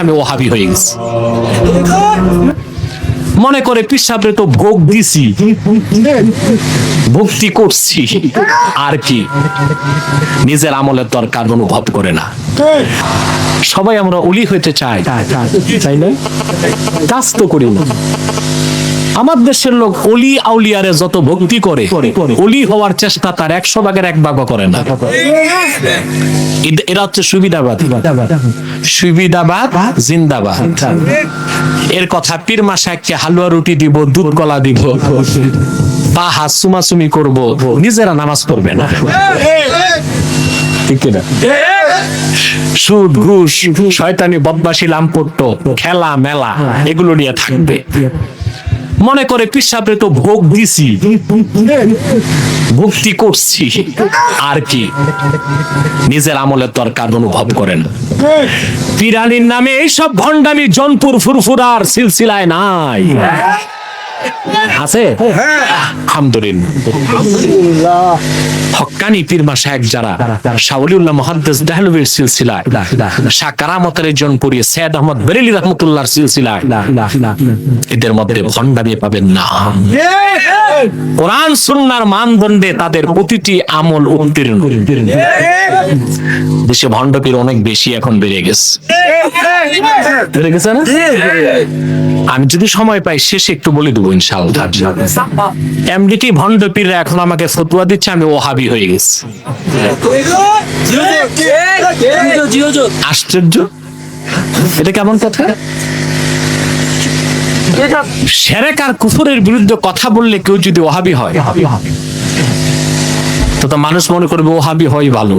আমি ওহাবি হয়ে গেছি। মনে করে পীর সাহেবরে তো ভোগ দিছি, ভক্তি করছি, আর কি নিজের আমলের দরকার অনুভব করে না। সবাই আমরা ওলি হইতে চাই, তাই না? কাজ তো করি না। আমার দেশের লোক অলি আউলিয়ারে যত ভক্তি করে, অলি হওয়ার চেষ্টা তার 100 ভাগের 1 ভাগও করে না। এরা হচ্ছে সুবিধাবাদ, সুবিধাবাদ জিন্দাবাদ। এর কথা পীর মাশায়েখকে হালুয়া রুটি দিব, দুধ কলা দিব, পা হাত চুমাচুমি করব, নিজেরা নামাজ পড়বে না। ঠিক না? সুদ ঘুষ শয়তানি বদমাশি লাম্পট্য খেলা মেলা এগুলো নিয়ে থাকবে। মনে করে পীর সাহেবরে তো ভোগ দিছি, ভক্তি করছি, আর কি নিজের আমলের দরকার অনুভব করেন। পীরানির নামে এইসব ভণ্ডামি জনপুর ফুরফুরার সিলসিলায় নাই, আছে আলহামদুলিল্লাহ। হক্কানি পীর মাশায়েখ যারা শাহ ওলিউল্লাহ মুহাদ্দিস দেহলভির সিলসিলায়, শাহ কারামতের জনপুরি সৈয়দ আহমদ বেরেলী রাহমাতুল্লাহর সিলসিলায়, এদের মধ্যে ভণ্ডামি পাবেন না। কোরআন সুন্নাহর মানদণ্ডে তাদের প্রতিটি আমল উত্তীর্ণ। দেশে ভণ্ড পীর অনেক বেশি এখন বেড়ে গেছে, বেড়ে গেছে না? আমি যদি সময় পাই শেষে একটু বলে দেবো ইনশাআল্লাহ। এমডিটি ভণ্ড পীররা এখন আমাকে ফতোয়া দিচ্ছে আমি ওহাবি হয়ে গেছি। আশ্চর্য, এটা কেমন কথা? শিরক আর কুফরের বিরুদ্ধে কথা বললে কেউ যদি ওহাবি হয় তো মানুষ মনে করবে ওহাবি হয় ভালো।